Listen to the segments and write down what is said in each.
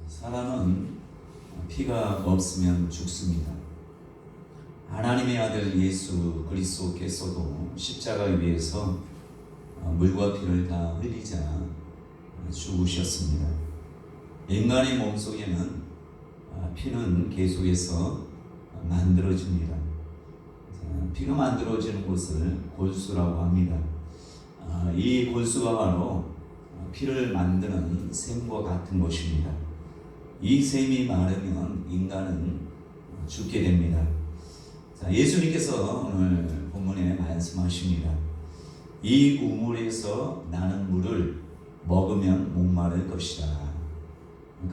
사람은 피가 없으면 죽습니다. 하나님의 아들 예수 그리스도께서도 십자가에 위해서 물과 피를 다 흘리자 죽으셨습니다. 인간의 몸속에는 피는 계속해서 만들어집니다. 피가 만들어지는 곳을 골수라고 합니다. 이 골수가 바로 피를 만드는 샘과 같은 것입니다. 이 샘이 마르면 인간은 죽게 됩니다. 예수님께서 오늘 본문에 말씀하십니다. 이 우물에서 나는 물을 먹으면 목마를 것이다.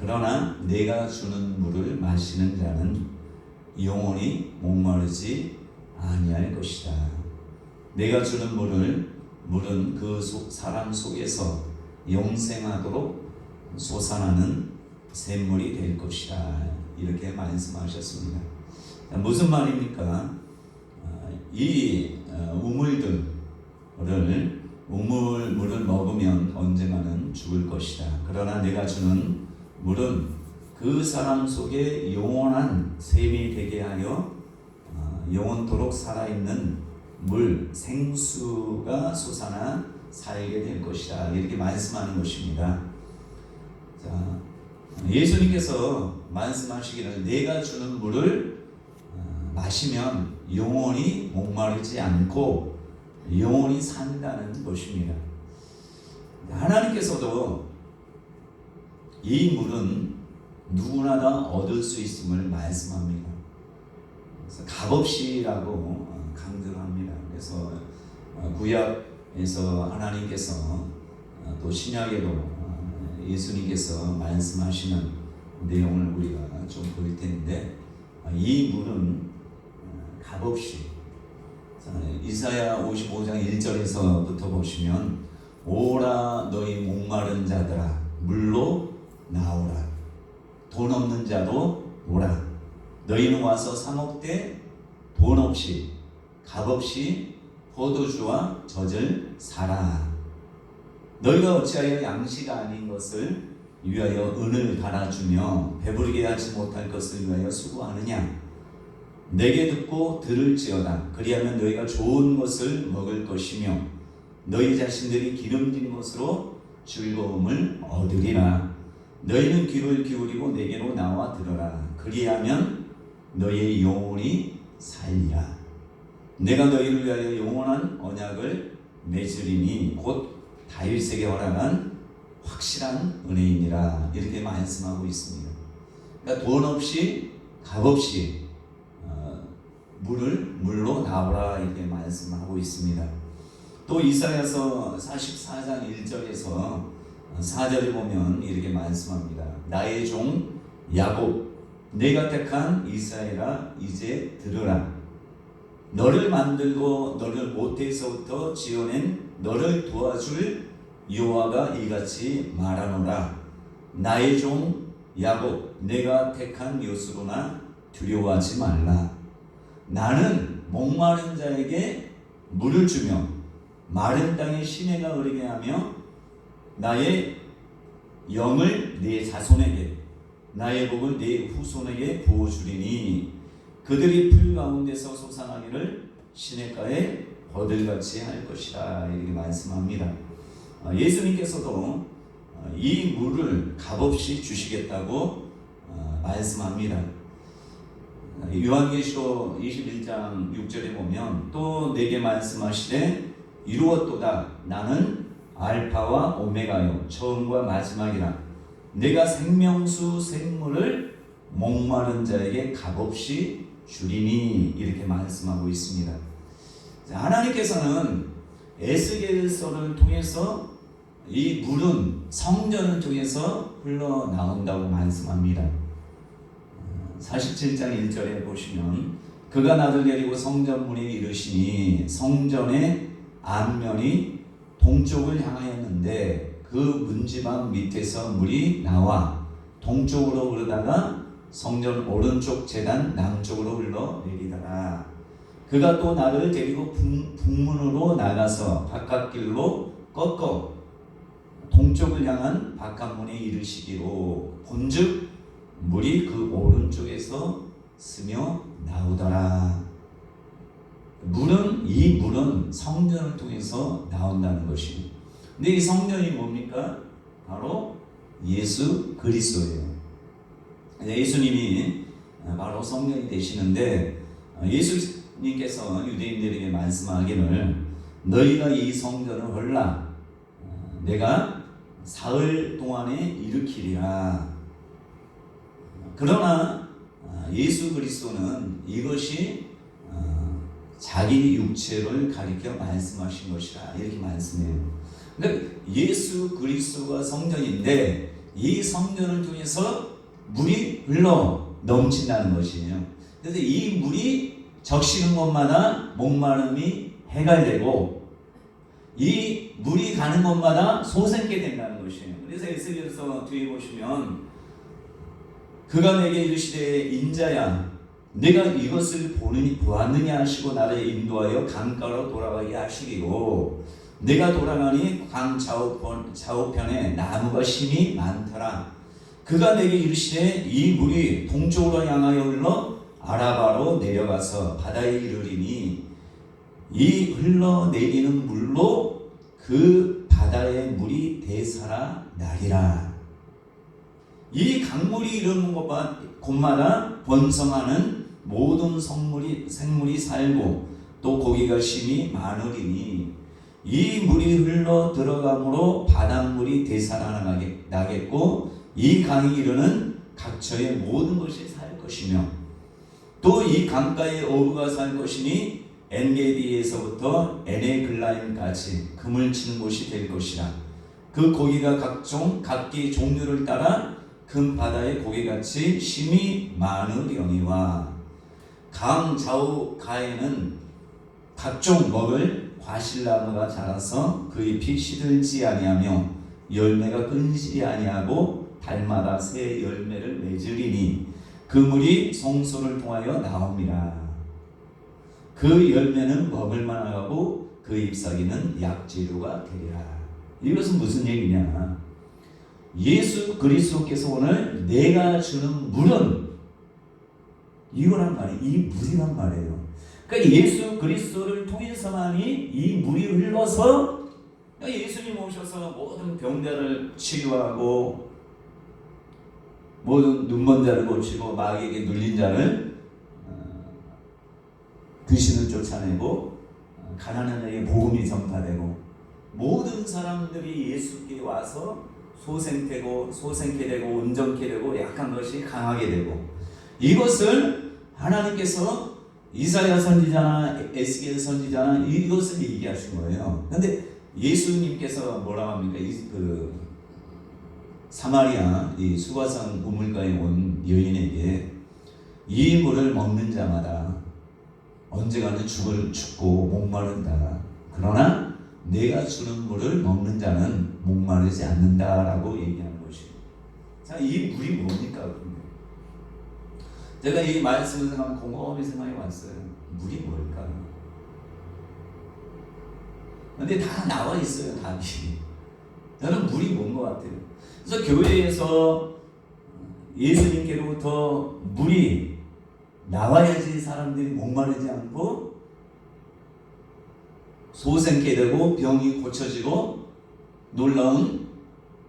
그러나 내가 주는 물을 마시는 자는 영원히 목마르지 아니할 것이다. 내가 주는 물은 그 사람 속에서 영생하도록 솟아나는 샘물이 될 것이다. 이렇게 말씀하셨습니다. 무슨 말입니까? 이 물을 먹으면 언젠가는 죽을 것이다. 그러나 내가 주는 물은 그 사람 속에 영원한 샘이 되게 하여 영원토록 살아있는 물, 생수가 솟아나 살게 될 것이다. 이렇게 말씀하는 것입니다. 예수님께서 말씀하시기를 내가 주는 물을 마시면 영원히 목마르지 않고 영원히 산다는 것입니다. 하나님께서도 이 물은 누구나 다 얻을 수 있음을 말씀합니다. 그래서 값없이라고 강조를 합니다. 그래서 구약에서 하나님께서 또 신약에도 예수님께서 말씀하시는 내용을 우리가 좀 볼 텐데 이 물은 값없이 이사야 55장 1절에서부터 보시면 오라 너희 목마른 자들아 물로 나오라 돈 없는 자도 오라 너희는 와서 사 먹되 돈 없이 값없이 포도주와 젖을 사라 너희가 어찌하여 양식 아닌 것을 위하여 은을 갈아주며 배부르게 하지 못할 것을 위하여 수고하느냐 내게 듣고 들을지어다 그리하면 너희가 좋은 것을 먹을 것이며 너희 자신들이 기름진 것으로 즐거움을 얻으리라 너희는 귀를 기울이고 내게로 나와 들어라 그리하면 너희의 영혼이 살리라 내가 너희를 위하여 영원한 언약을 맺으리니 곧 다윗에게 허락한 확실한 은혜이니라 이렇게 말씀하고 있습니다. 그러니까 돈 없이 값없이 물로 나오라 이렇게 말씀하고 있습니다. 또 이사야서 44장 1절에서 4절에 보면 이렇게 말씀합니다. 나의 종 야곱 내가 택한 이스라엘아 이제 들으라 너를 만들고 너를 모태에서부터 지어낸 너를 도와줄 여호와가 이같이 말하노라 나의 종 야곱 내가 택한 요수로나 두려워하지 말라 나는 목마른 자에게 물을 주며 마른 땅에 시내가 흐르게 하며 나의 영을 네 자손에게 나의 복을 네 후손에게 부어주리니 그들이 풀 가운데서 솟아나기를 시냇가에 버들같이 할 것이다 이렇게 말씀합니다. 예수님께서도 이 물을 값없이 주시겠다고 말씀합니다. 요한계시록 21장 6절에 보면 또 내게 말씀하시되 이루었도다 나는 알파와 오메가요 처음과 마지막이라 내가 생명수 생물을 목마른 자에게 값없이 주리니 이렇게 말씀하고 있습니다. 하나님께서는 에스겔서를 통해서 이 물은 성전을 통해서 흘러나온다고 말씀합니다. 47장 1절에 보시면 그가 나를 데리고 성전문에 이르시니 성전의 앞면이 동쪽을 향하였는데 그 문지방 밑에서 물이 나와 동쪽으로 흐르다가 성전 오른쪽 제단 남쪽으로 흘러내리더라. 그가 또 나를 데리고 북문으로 나가서 바깥길로 꺾어 동쪽을 향한 바깥문에 이르시기로 본즉 물이 그 오른쪽에서 스며 나오더라. 이 물은 성전을 통해서 나온다는 것입니다. 근데 이 성전이 뭡니까? 바로 예수 그리스도예요. 예수님이 바로 성전이 되시는데, 예수님께서 유대인들에게 말씀하기를 너희가 이 성전을 헐라 내가 사흘 동안에 일으키리라. 그러나 예수 그리스도는 이것이 자기 육체를 가리켜 말씀하신 것이라 이렇게 말씀해요. 그러니까 예수 그리스도가 성전인데 이 성전을 통해서 물이 흘러 넘친다는 것이에요. 그래서 이 물이 적시는 곳마다 목마름이 해갈되고 이 물이 가는 곳마다 소생케 된다는 것이에요. 그래서 에스겔서 뒤에 보시면 그가 내게 이르시되 인자야 내가 이것을 보았느냐 하시고 나를 인도하여 강가로 돌아가게 하시기로 내가 돌아가니 강 좌우편에 나무가 심이 많더라. 그가 내게 이르시되 이 물이 동쪽으로 향하여 흘러 아라바로 내려가서 바다에 이르리니 이 흘러내리는 물로 그 바다의 물이 되살아 나리라. 이 강물이 이르는 곳마다 번성하는 모든 생물이 살고 또 고기가 심히 많으리니 이 물이 흘러 들어가므로 바닷물이 되살아나겠고 이 강이 이르는 각처의 모든 것이 살 것이며 또 이 강가에 어부가 살 것이니 엔게디에서부터 에네글라임까지 금을 치는 곳이 될 것이라. 그 고기가 각기 종류를 따라 큰 바다의 고기같이 심히 많으려니와 강 좌우가에는 각종 먹을 과실나무가 자라서 그 잎이 시들지 아니하며 열매가 끊이지 아니하고 달마다 새 열매를 맺으리니 그 물이 성소를 통하여 나옵니다. 그 열매는 먹을 만하고 그 잎사귀는 약재료가 되리라. 이것은 무슨 얘기냐? 예수 그리스도께서 오늘 내가 주는 물은 이거란 말이에요. 이 물이란 말이에요. 그러니까 예수 그리스도를 통해서만이 이 물이 흘러서 예수님 오셔서 모든 병자를 치료하고 모든 눈먼 자를 고치고 마귀에게 눌린 자를 귀신을 쫓아내고 가난한 자에게 복음이 전파되고 모든 사람들이 예수께 와서 소생케 되고 온전케 되고 약한 것이 강하게 되고 이것을 하나님께서 이사야 선지자나 에스겔 선지자나 이것을 얘기하신 거예요. 그런데 예수님께서 뭐라고 합니까? 사마리아 이 수가성 우물가에 온 여인에게 이 물을 먹는 자마다 언젠가는 죽고 목마른다. 그러나 내가 주는 물을 먹는 자는 목마르지 않는다라고 얘기하는 것이에요. 자, 이 물이 뭡니까? 제가 이 말씀을 곰곰이 생각해 왔어요. 물이 뭘까? 근데 다 나와 있어요, 답이. 저는 물이 뭔 것 같아요. 그래서 교회에서 예수님께로부터 물이 나와야지 사람들이 목마르지 않고 소생케 되고 병이 고쳐지고 놀라운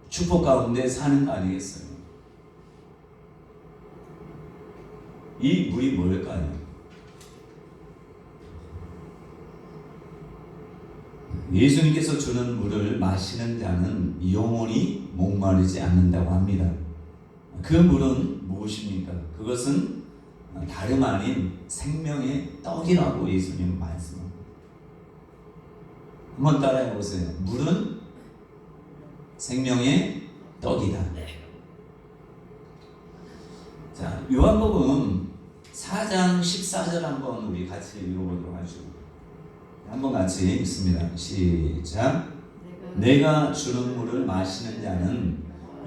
축복 가운데 사는 거 아니겠어요? 이 물이 뭘까요? 예수님께서 주는 물을 마시는 자는 영원히 목마르지 않는다고 합니다. 그 물은 무엇입니까? 그것은 다름 아닌 생명의 떡이라고 예수님 말씀합니다. 한번 따라해 보세요. 물은 생명의 떡이다. 자, 요한복음 4장 14절 한번 우리 같이 읽어보도록 하죠. 한번 같이 읽습니다. 시작. 내가 주는 물을 마시는 자는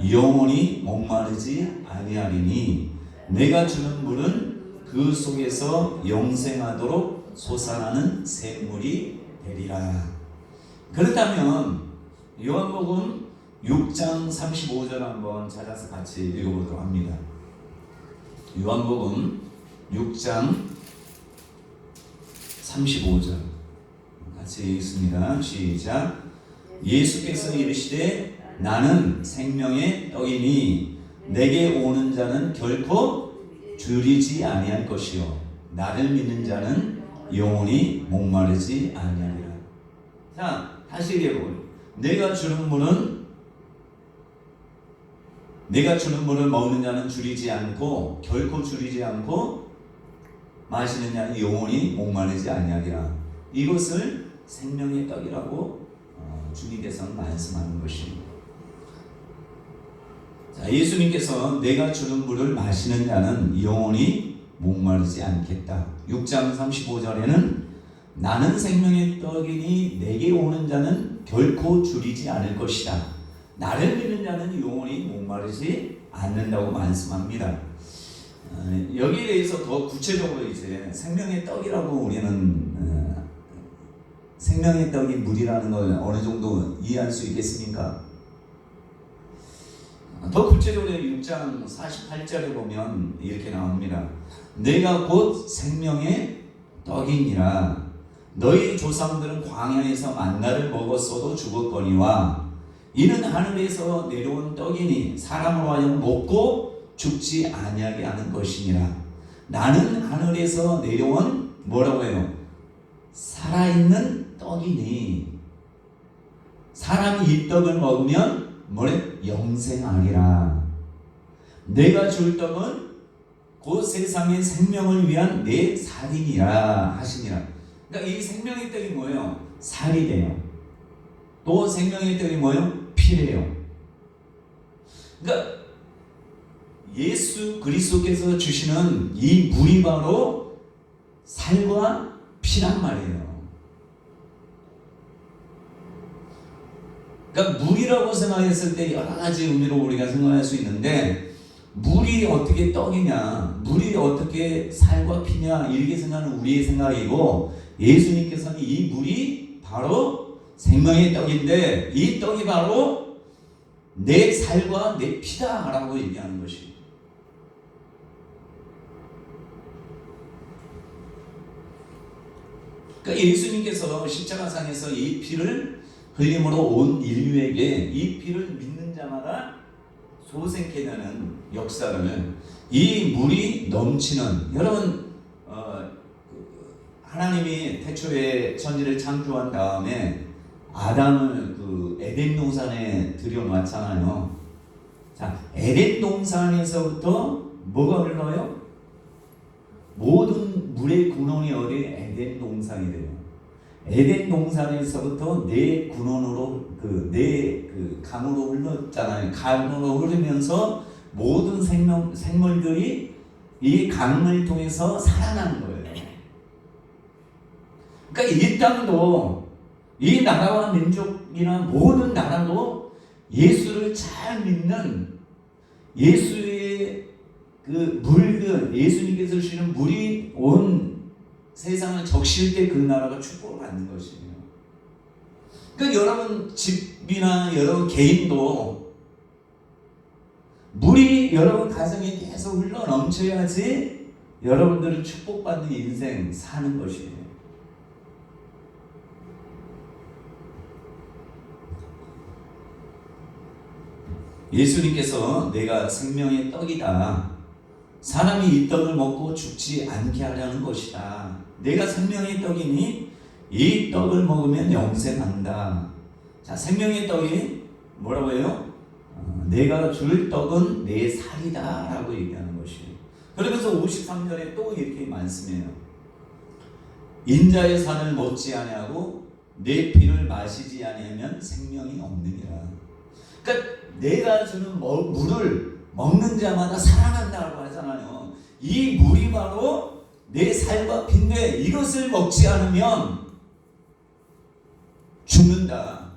영원히 목마르지 아니하리니 내가 주는 물은 그 속에서 영생하도록 솟아나는 샘물이 되리라. 그렇다면 요한복음 6장 35절 한번 찾아서 같이 읽어보도록 합니다. 요한복음 6장 35절 같이 읽습니다. 시작. 예수께서 이르시되 나는 생명의 떡이니 내게 오는 자는 결코 줄이지 아니할 것이요 나를 믿는 자는 영원히 목마르지 아니하리라. 자, 다시 얘기해보면 내가 주는 물을 먹는 자는 줄이지 않고 결코 줄이지 않고 마시는 자는 영원히 목마르지 아니하리라. 이것을 생명의 떡이라고 주님께서는 말씀하는 것입니다. 자, 예수님께서 내가 주는 물을 마시는 자는 영원히 목마르지 않겠다. 6장 35절에는 나는 생명의 떡이니 내게 오는 자는 결코 줄이지 않을 것이다. 나를 믿는 자는 영원히 목마르지 않는다고 말씀합니다. 여기에 대해서 더 구체적으로 이제 생명의 떡이라고 우리는 생명의 떡이 물이라는 걸 어느 정도 이해할 수 있겠습니까? 더 구체적으로 6장 48절에 보면 이렇게 나옵니다. 내가 곧 생명의 떡이니라. 너희 조상들은 광야에서 만나를 먹었어도 죽었거니와 이는 하늘에서 내려온 떡이니 사람으로 하여금 먹고 죽지 아니하게 하는 것이니라. 나는 하늘에서 내려온 뭐라고 해요? 살아있는 떡이니 사람이 이 떡을 먹으면 뭐래? 영생하리라. 내가 줄 떡은 곧 세상의 생명을 위한 내 살이니라 하시니라. 그러니까 이 생명의 떡이 뭐예요? 살이래요. 또 생명의 떡이 뭐예요? 피래요. 그러니까 예수 그리스도께서 주시는 이 물이 바로 살과 피란 말이에요. 그러니까 물이라고 생각했을 때 여러 가지 의미로 우리가 생각할 수 있는데 물이 어떻게 떡이냐, 물이 어떻게 살과 피냐 이렇게 생각하는 우리의 생각이고 예수님께서는 이 물이 바로 생명의 떡인데 이 떡이 바로 내 살과 내 피다라고 얘기하는 것입니다. 그러니까 예수님께서 십자가상에서 이 피를 흘림으로 온 인류에게 이 피를 믿는 자마다 소생케 되는 역사를 이 물이 넘치는 여러분 하나님이 태초에 천지를 창조한 다음에 아담을 그 에덴 동산에 들여놨잖아요. 자, 에덴 동산에서부터 뭐가 흘러요? 모든 물의 근원이 어디 에덴 동산이 돼요. 에덴 동산에서부터 내 근원으로 내 강으로 흘렀잖아요. 강으로 흐르면서 모든 생물들이 이 강을 통해서 살아나는 거예요. 그러니까 이 땅도 이 나라와 민족이나 모든 나라도 예수를 잘 믿는 예수의 그 물들, 예수님께서 주시는 물이 온 세상을 적실 때 그 나라가 축복을 받는 것이에요. 그러니까 여러분 집이나 여러분 개인도 물이 여러분 가정에 계속 흘러 넘쳐야지 여러분들은 축복받는 인생 사는 것이에요. 예수님께서 내가 생명의 떡이다. 사람이 이 떡을 먹고 죽지 않게 하려는 것이다. 내가 생명의 떡이니 이 떡을 먹으면 영생한다. 자, 생명의 떡이 뭐라고 해요? 내가 줄 떡은 내 살이다 라고 얘기하는 것이에요. 그러면서 53절에 또 이렇게 말씀해요. 인자의 살을 먹지 아니하고 내 피를 마시지 아니하면 생명이 없느니라. 그러니까 내가 주는 물을 먹는 자마다 살아난다고 하잖아요. 이 물이 바로 내 살과 피인데 이것을 먹지 않으면 죽는다.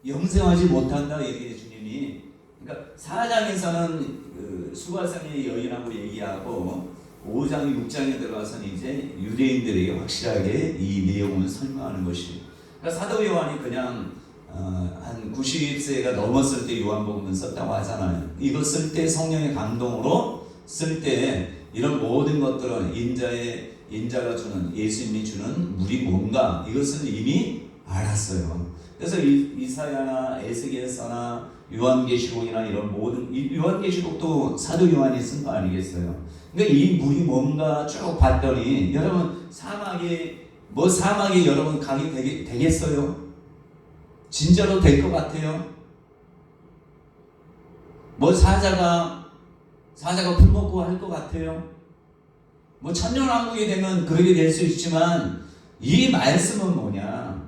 영생하지 못한다. 이렇게 주님이. 그러니까 4장에서는 그 수가성의 여인하고 얘기하고 5장, 6장에 들어가서는 이제 유대인들에게 확실하게 이 내용을 설명하는 것이에요. 그러니까 사도 요한이 그냥 한 90세가 넘었을 때 요한복음을 썼다고 하잖아요. 이거 쓸 때 성령의 감동으로 쓸 때 이런 모든 것들은 인자가 주는, 예수님이 주는 물이 뭔가 이것을 이미 알았어요. 그래서 이사야나 에스겔서나 요한계시록이나 이런 모든, 요한계시록도 사도 요한이 쓴 거 아니겠어요? 그러니까 이 물이 뭔가 쭉 봤더니 여러분 사막에 여러분 가게 되겠어요? 진짜로 될 것 같아요? 뭐 사자가 풀 먹고 할 것 같아요? 뭐 천년왕국이 되면 그렇게 될 수 있지만 이 말씀은 뭐냐?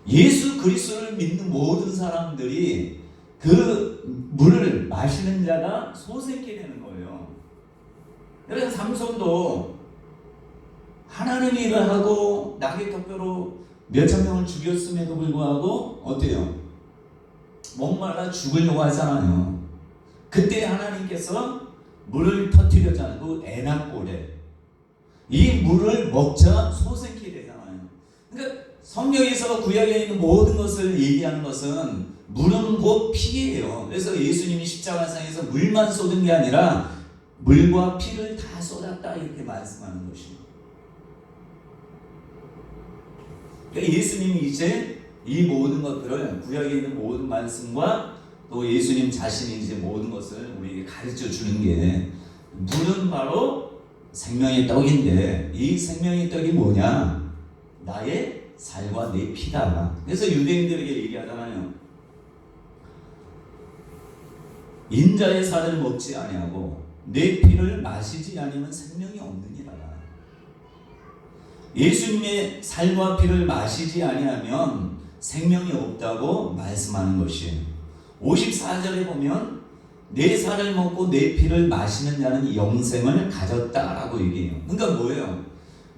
예수 그리스도를 믿는 모든 사람들이 그 물을 마시는 자가 소생케 되는 거예요. 그래서 삼손도 하나님이 일을 하고 낙의 턱뼈로 몇천 명을 죽였음에도 불구하고 어때요? 목말라 죽으려고 하잖아요. 그때 하나님께서 물을 터뜨렸잖아요. 그 에낙골에 이 물을 먹자 소생케 되잖아요. 그러니까 성경에서 구약에 있는 모든 것을 얘기하는 것은 물은 곧 피예요. 그래서 예수님이 십자가상에서 물만 쏟은 게 아니라 물과 피를 다 쏟았다 이렇게 말씀하는 것입니다. 그러니까 예수님이 이제 이 모든 것들을 구약에 있는 모든 말씀과 또 예수님 자신이 이제 모든 것을 우리에게 가르쳐 주는 게 물은 바로 생명의 떡인데 이 생명의 떡이 뭐냐? 나의 살과 내 피다. 그래서 유대인들에게 얘기하잖아요. 인자의 살을 먹지 아니하고 내 피를 마시지 않으면 생명이 없느니라. 예수님의 살과 피를 마시지 아니하면 생명이 없다고 말씀하는 것이에요. 54절에 보면 내 살을 먹고 내 피를 마시는 자는 영생을 가졌다라고 얘기해요. 그러니까 뭐예요?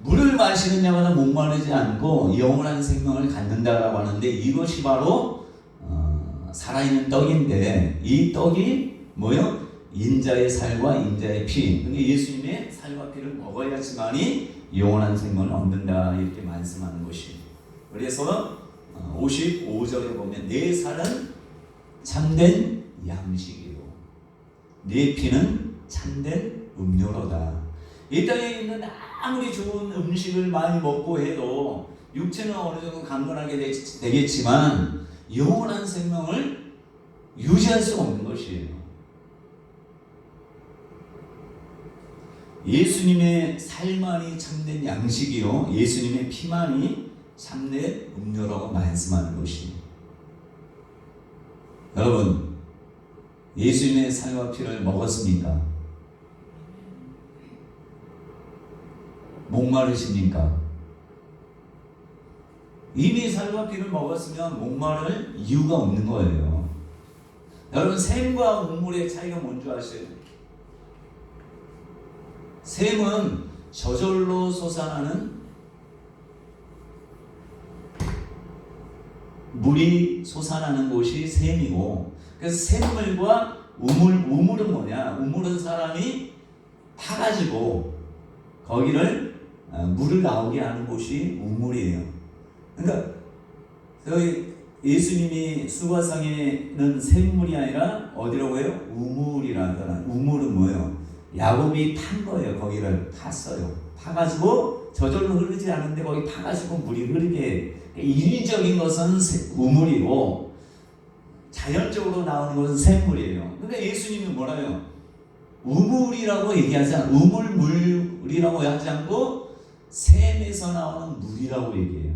물을 마시는 자마다 목마르지 않고 영원한 생명을 갖는다라고 하는데 이것이 바로 살아있는 떡인데 이 떡이 뭐예요? 인자의 살과 인자의 피. 그러니까 예수님의 살과 피를 먹어야지만이 영원한 생명을 얻는다 이렇게 말씀하는 것이에요. 그래서 55절에 보면 내 살은 참된 양식이요 내 피는 참된 음료로다. 이 땅에 있는 아무리 좋은 음식을 많이 먹고 해도 육체는 어느 정도 강건하게 되겠지만 영원한 생명을 유지할 수 없는 것이에요. 예수님의 살만이 참된 양식이요 예수님의 피만이 참된 음료라고 말씀하는 것입니다. 여러분 예수님의 살과 피를 먹었습니까? 목마르십니까? 이미 살과 피를 먹었으면 목마를 이유가 없는 거예요. 여러분 샘과 우물의 차이가 뭔지 아세요? 샘은 저절로 솟아나는 물이 솟아나는 곳이 샘이고 그래서 샘물과 우물은 뭐냐? 우물은 사람이 파가지고 거기를 물을 나오게 하는 곳이 우물이에요. 그러니까 저희 예수님이 수가성에는 샘물이 아니라 어디라고 해요? 우물이라 하잖아요. 우물은 뭐예요? 야곱이 판 거예요. 거기를 팠어요. 파가지고 저절로 흐르지 않는데 거기 파가지고 물이 흐르게. 인위적인 것은 우물이고 자연적으로 나오는 것은 샘물이에요. 근데 예수님이 뭐라요? 우물이라고 얘기하지 않아요. 우물물이라고 하지 않고 샘에서 나오는 물이라고 얘기해요.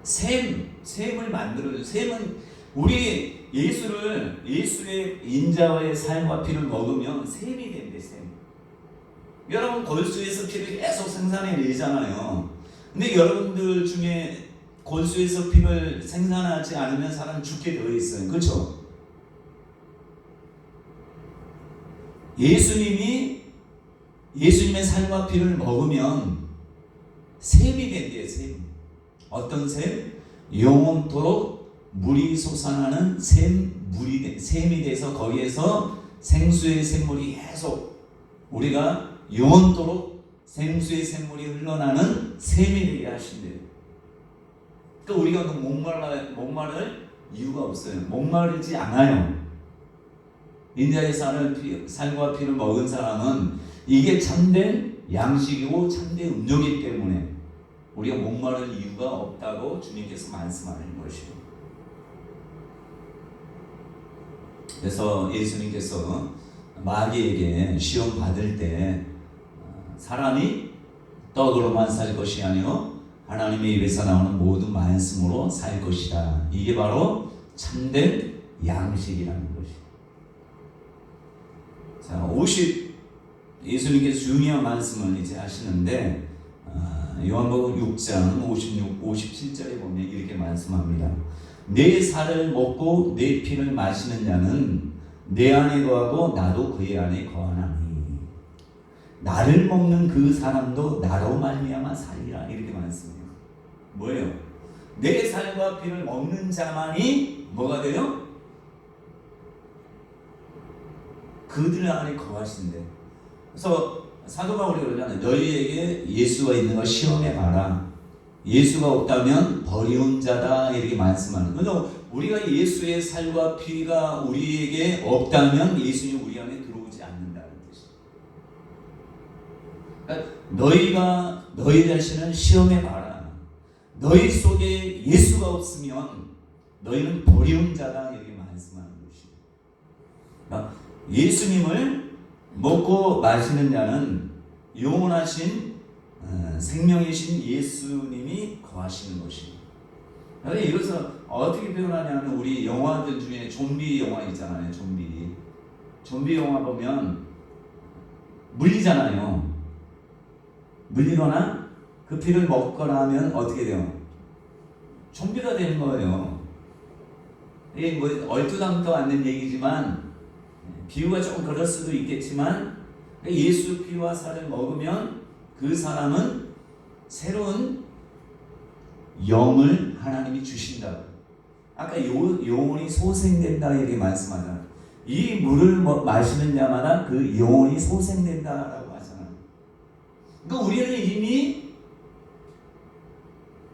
샘을 만들어줘요. 샘은 우리 예수의 인자와의 살과 피를 먹으면 샘이 된대. 샘. 여러분 골수에서 피를 계속 생산해 내잖아요. 근데 여러분들 중에 골수에서 피를 생산하지 않으면 사람 죽게 되어 있어요. 그렇죠? 예수님의 살과 피를 먹으면 샘이 된대요. 샘. 어떤 샘? 영원토록 물이 솟아나는 샘이 돼서 거기에서 생수의 샘물이 계속 우리가 영원토록 생수의 샘물이 흘러나는 샘이 되게 하신대요. 그러니까 우리가 목마를 이유가 없어요. 목마르지 않아요. 인자의 살과 피를 먹은 사람은 이게 참된 양식이고 참된 음료이기 때문에 우리가 목마를 이유가 없다고 주님께서 말씀하는 것이요. 그래서 예수님께서 마귀에게 시험 받을 때 사람이 떡으로만 살 것이 아니요 하나님의 입에서 나오는 모든 말씀으로 살 것이다. 이게 바로 참된 양식이라는 것이에요. 자, 예수님께서 중요한 말씀을 이제 하시는데 요한복음 6장 56, 57절에 보면 이렇게 말씀합니다. 내 살을 먹고 내 피를 마시는 자는 내 안에 거하고 나도 그의 안에 거하나니 나를 먹는 그 사람도 나로 말미암아 살리라. 이렇게 말씀해요. 뭐예요? 내 살과 피를 먹는 자만이 뭐가 돼요? 그들 안에 거하신대. 그래서 사도 바울이 그러잖아요. 너희에게 예수가 있는 걸 시험해 봐라. 예수가 없다면 버리운 자다. 이렇게 말씀하는. 그래서 우리가 예수의 살과 피가 우리에게 없다면 예수님 우리 안에 들어오지 않는다는 뜻이에요. 그러니까 너희가 너희 자신을 시험해 봐라. 너희 속에 예수가 없으면 너희는 버리운 자다. 이렇게 말씀하는 것이에요. 그러니까 예수님을 먹고 마시는 자는 영원하신 생명이신 예수님이 거하시는 것입니다. 그런데 이것을 어떻게 표현하냐면 우리 영화들 중에 좀비 영화 있잖아요. 좀비 영화 보면 물리잖아요. 물리거나 그 피를 먹거나 하면 어떻게 돼요? 좀비가 되는 거예요. 이게 뭐 얼토당토 않는 얘기지만 비유가 조금 그럴 수도 있겠지만 예수 피와 살을 먹으면 그 사람은 새로운 영을 하나님이 주신다고. 아까 영혼이 소생된다 이렇게 말씀하잖아요. 이 물을 마시는 자마다 그 영혼이 소생된다라고 하잖아요. 그러니까 우리는 이미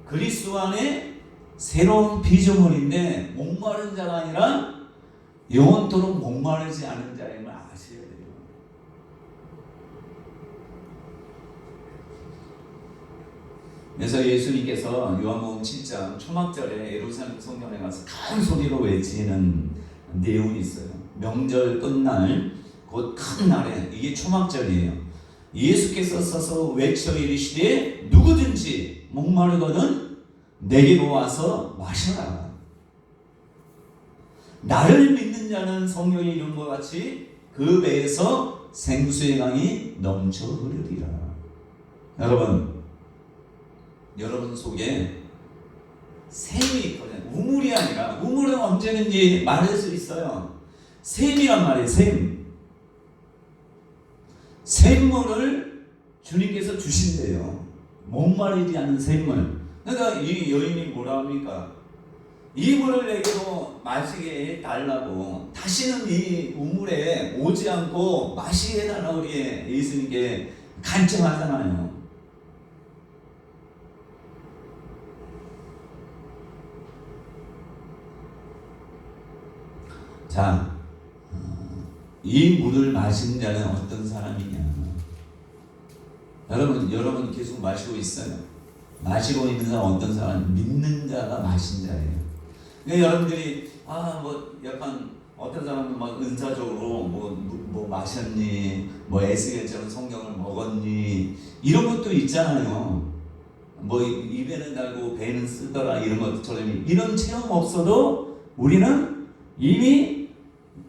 그리스도 안에 새로운 피조물인데 목마른 자가 아니라 영원토록 목마르지 않은 자임을 아셔야 돼요. 그래서 예수님께서 요한복음 7장 초막절에 예루살렘 성전에 가서 큰 소리로 외치는 내용이 있어요. 명절 끝날 곧 큰 날에, 이게 초막절이에요. 예수께서 서서 외쳐 이르시되 누구든지 목마르거든 내게로 와서 마셔라. 나를 믿는 자는 성경에 이룬 것 같이 그 배에서 생수의 강이 넘쳐 흐르리라. 여러분 속에 샘이 있거든요. 우물이 아니라, 우물은 언제든지 마를 수 있어요. 샘이란 말이에요. 샘물을 주님께서 주신대요. 목마르지 않는 샘물. 그러니까 이 여인이 뭐라 합니까? 이 물을 내게도 마시게 해달라고, 다시는 이 우물에 오지 않고 마시게 해달라고 우리 예수님께 간청하잖아요. 자, 이 물을 마신 자는 어떤 사람이냐? 여러분 계속 마시고 있어요. 마시고 있는 사람 어떤 사람? 믿는 자가 마신 자예요. 그러니까 여러분들이 약간 어떤 사람은 막 은사적으로 뭐 마셨니, 뭐 에스겔처럼 성경을 먹었니, 이런 것도 있잖아요. 뭐 입에는 달고 배는 쓰더라 이런 것처럼 이런 체험 없어도 우리는 이미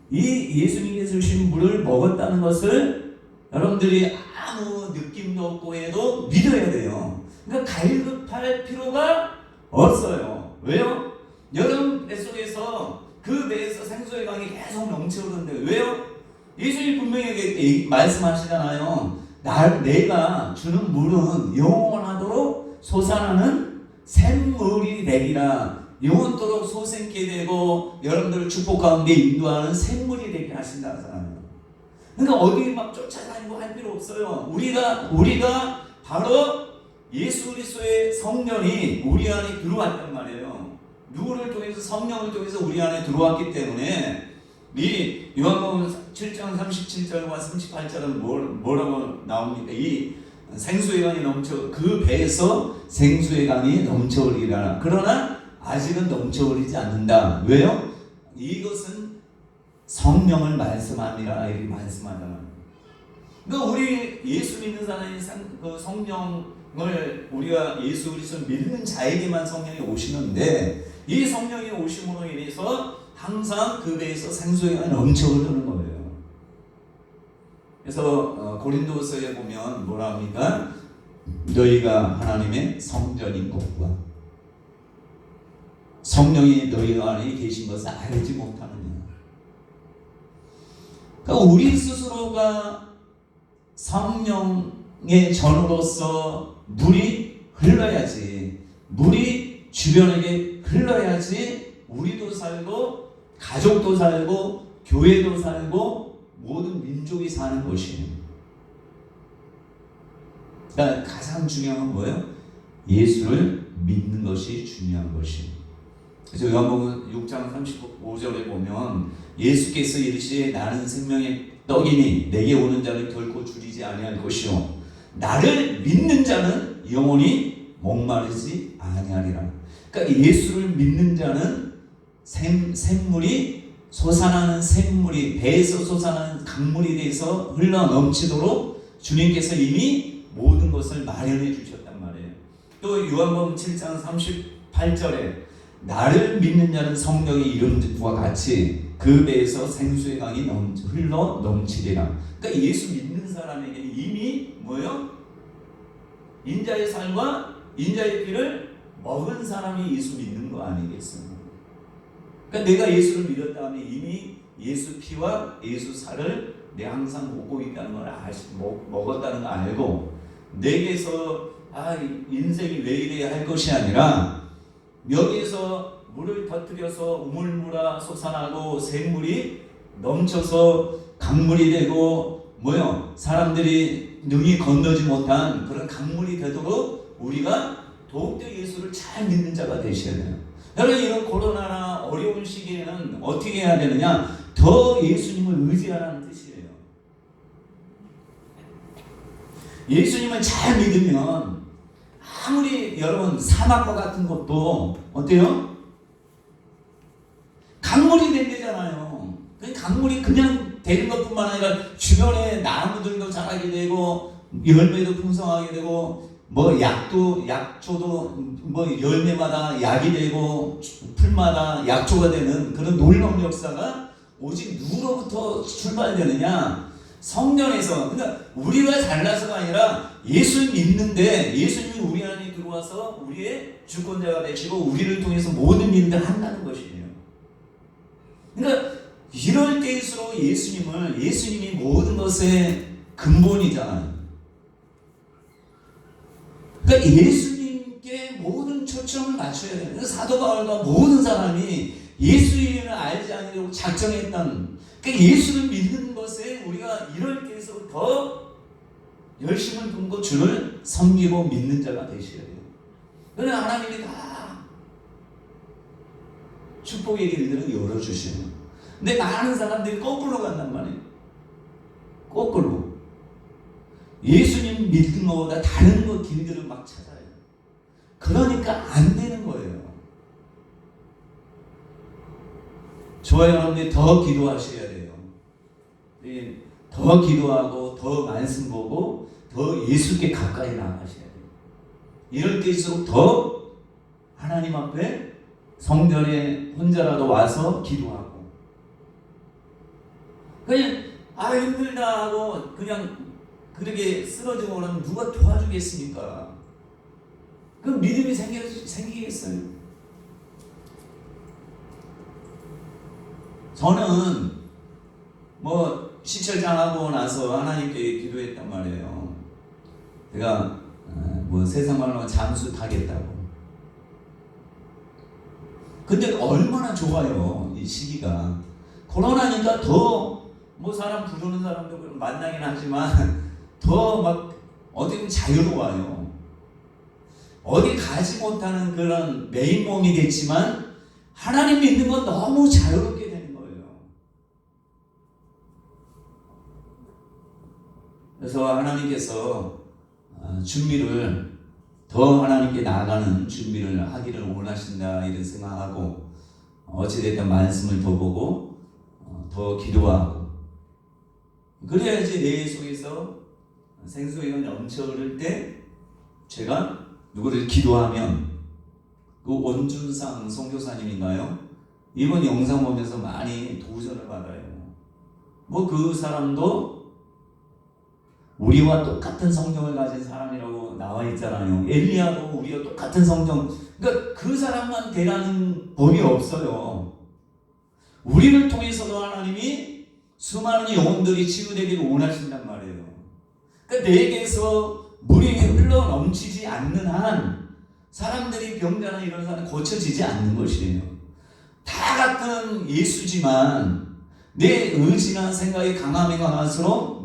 이 예수님께서 주신 물을 먹었다는 것을 여러분들이 아무 느낌도 없고 해도 믿어야 돼요. 그러니까 갈급할 필요가 없어요. 왜요? 여러분 뱃속에서 그 배에서 생수의 강이 계속 넘쳐오는데 왜요? 예수님 분명히 말씀하시잖아요. 내가 주는 물은 영원하도록 솟아나는 샘물이 되리라. 영원토록 솟게 되고 여러분들을 축복 가운데 인도하는 샘물이 되게 하신다는 사람이에요. 그러니까 어디 막 쫓아다니고 할 필요 없어요. 우리가 바로 예수 그리스도의 성령이 우리 안에 들어왔단 말이에요. 누구를 통해서? 성령을 통해서 우리 안에 들어왔기 때문에 이 요한복음 7장 37절과 38절은 뭐라고 나옵니까? 이 생수의 강이 넘쳐, 그 배에서 생수의 강이 넘쳐오리라. 그러나 아직은 넘쳐오르지 않는다. 왜요? 이것은 성령을 말씀함이라 이렇게 말씀하잖아요. 그러니까 우리 예수 믿는 사람이 그 성령을 우리가 예수 그리스도 믿는 자에게만 성령이 오시는데 이 성령이 오심으로 인해서 항상 그 배에서 생수의 강이 넘쳐 흐르는 거예요. 그래서 고린도서에 보면 뭐라 합니까? 너희가 하나님의 성전인 것과 성령이 너희 안에 계신 것을 알지 못하느냐. 그러니까 우리 스스로가 성령의 전으로서 물이 흘러야지, 물이 주변에게 흘러야지 우리도 살고 가족도 살고 교회도 살고 모든 민족이 사는 것이에요. 그러니까 가장 중요한 건 뭐예요? 예수를 믿는 것이 중요한 것이에요. 그래서 요한복음 6장 35절에 보면 예수께서 이르시되 나는 생명의 떡이니 내게 오는 자는 결코 줄이지 아니할 것이요 나를 믿는 자는 영원히 목마르지 아니하리라. 그러니까 예수를 믿는 자는 샘물이 솟아나는 샘물이 배에서 솟아나는 강물이 돼서 흘러 넘치도록 주님께서 이미 모든 것을 마련해 주셨단 말이에요. 또 요한복음 7장 38절에 나를 믿는 자는 성령의 이름과 같이 그 배에서 생수의 강이 흘러 넘치리라. 그러니까 예수 믿는 사람에게 이미 뭐요? 인자의 살과 인자의 피를 먹은 사람이 예수 믿는 거 아니겠습니까? 그러니까 내가 예수를 믿었다 하면 이미 예수 피와 예수 살을 내가 항상 먹고 있다는 걸 먹었다는 걸 알고 내게서 인생이 왜 이래야 할 것이 아니라 여기에서 물을 터뜨려서 우물물아 솟아나고 샘물이 넘쳐서 강물이 되고 사람들이 능히 건너지 못한 그런 강물이 되도록 우리가 더욱더 예수를 잘 믿는 자가 되셔야 돼요. 여러분 이런 코로나나 어려운 시기에는 어떻게 해야 되느냐? 더 예수님을 의지하라는 뜻이에요. 예수님을 잘 믿으면 아무리 여러분 사막과 같은 것도 어때요? 강물이 된대잖아요. 강물이 그냥 되는 것뿐만 아니라 주변에 나무들도 자라게 되고 열매도 풍성하게 되고 약초도 열매마다 약이 되고 풀마다 약초가 되는 그런 놀라운 역사가 오직 누구로부터 출발되느냐? 성령에서. 그러니까 우리가 잘나서가 아니라 예수 믿는데 예수님이 우리 안에 들어와서 우리의 주권자가 되시고 우리를 통해서 모든 일을 한다는 것이에요. 그러니까 이럴 때일수록 예수님이 모든 것의 근본이잖아요. 그러니까 예수님께 모든 초점을 맞춰야 돼요. 그러니까 사도 바울과 모든 사람이 예수 이름을 알지 않으려고 작정했던, 그러니까 예수를 믿는 것에 우리가 이럴 때에서 더 열심을 품고 주를 섬기고 믿는 자가 되셔야 돼요. 그러나 하나님이 다 축복의 길들을 열어주시는. 근데 많은 사람들이 거꾸로 간단 말이에요. 거꾸로. 예수님 믿는 것보다 다른 길들을 막 찾아요. 그러니까 안 되는 거예요. 저와 여러분이 더 기도하셔야 돼요. 더 기도하고 더 말씀 보고 더 예수께 가까이 나가셔야 돼요. 이럴 때일수록 더 하나님 앞에 성전에 혼자라도 와서 기도하고 그냥 힘들다 하고 그냥 그렇게 쓰러지고 그러면 누가 도와주겠습니까? 그 믿음이 생기겠어요? 저는 시철장하고 나서 하나님께 기도했단 말이에요. 제가 세상 말로 잠수 타겠다고. 근데 얼마나 좋아요, 이 시기가. 코로나니까 더 뭐 사람 부르는 사람도 만나긴 하지만 더 막 어디 보면 자유로워요. 어디 가지 못하는 그런 메인 몸이 됐지만 하나님 믿는 건 너무 자유롭게 되는 거예요. 그래서 하나님께서 준비를 더 하나님께 나아가는 준비를 하기를 원하신다 이런 생각하고 어찌됐든 말씀을 더 보고 더 기도하고 그래야지 내 속에서 생수가 넘쳐 흐를 때 제가 누구를 기도하면 그 원준상 선교사님인가요? 이번 영상 보면서 많이 도전을 받아요. 뭐 그 사람도 우리와 똑같은 성경을 가진 사람이라고 나와 있잖아요. 엘리야도 우리와 똑같은 성경. 그러니까 그 사람만 되라는 법이 없어요. 우리를 통해서도 하나님이 수많은 영혼들이 치유되기를 원하신단 말이에요. 그러니까 내게서 물이 흘러 넘치지 않는 한 사람들이 병자나 이런 사람 고쳐지지 않는 것이에요. 다 같은 예수지만 내 의지나 생각이 강함에 강할수록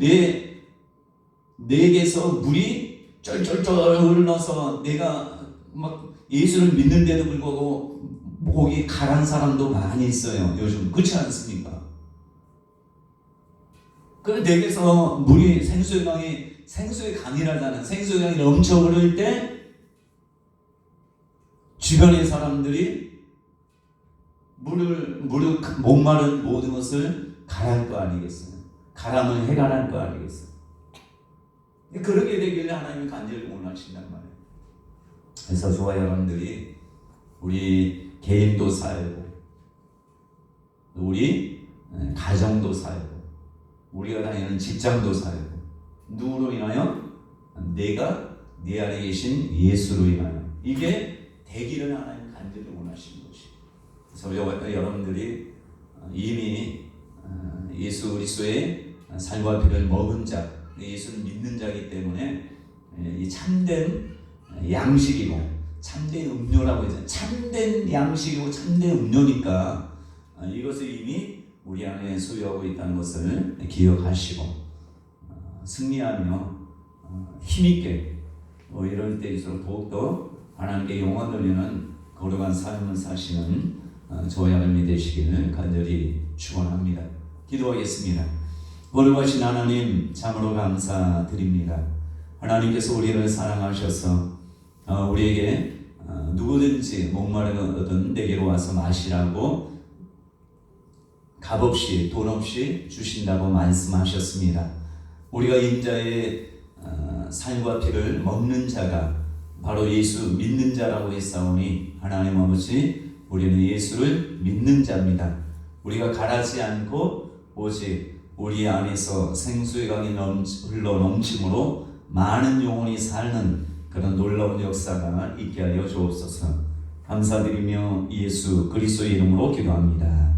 내게서 물이 쩔쩔쩔 흘러서 내가 막 예수를 믿는데도 불구하고 목이 가란 사람도 많이 있어요. 요즘 그렇지 않습니까? 그래 내게서 물이 생수의 강이라잖아요. 생수의 강이 넘쳐 흐를 때 주변의 사람들이 목마른 모든 것을 가랄 거 아니겠어요? 가람을 해갈할 거 아니겠어요? 그렇게 되기를 하나님이 간절히 원하신단 말이에요. 그래서 저와 여러분들이 우리 개인도 살고 우리 가정도 살고 우리가 다니는 직장도 살고 누구로 인하여? 내가 내 안에 계신 예수로 인하여 이게 되기를 하나님 간절히 원하시는 것이에요. 그래서 여러분들이 이미 예수 그리스도의 살과 피를 먹은 자, 예수를 믿는 자이기 때문에 이 참된 양식이고 참된 음료라고 했잖아요. 참된 양식이고 참된 음료니까 이것을 이미 우리 안에 소유하고 있다는 것을 기억하시고 승리하며 힘있게 이럴 때일수록 더욱더 하나님께 영광 돌리는 거룩한 삶을 사시는 저와 여러분이 되시기를 간절히 축원합니다. 기도하겠습니다. 거룩하신 하나님 참으로 감사드립니다. 하나님께서 우리를 사랑하셔서 우리에게 누구든지 목마르거든 내게로 와서 마시라고 값없이 돈 없이 주신다고 말씀하셨습니다. 우리가 인자의 살과 피를 먹는 자가 바로 예수 믿는 자라고 했사오니 하나님 아버지 우리는 예수를 믿는 자입니다. 우리가 가라지 않고 오직 우리 안에서 생수의 강이 흘러 넘침으로 많은 영혼이 사는 그런 놀라운 역사가 있게 하여 주옵소서. 감사드리며 예수 그리스도의 이름으로 기도합니다.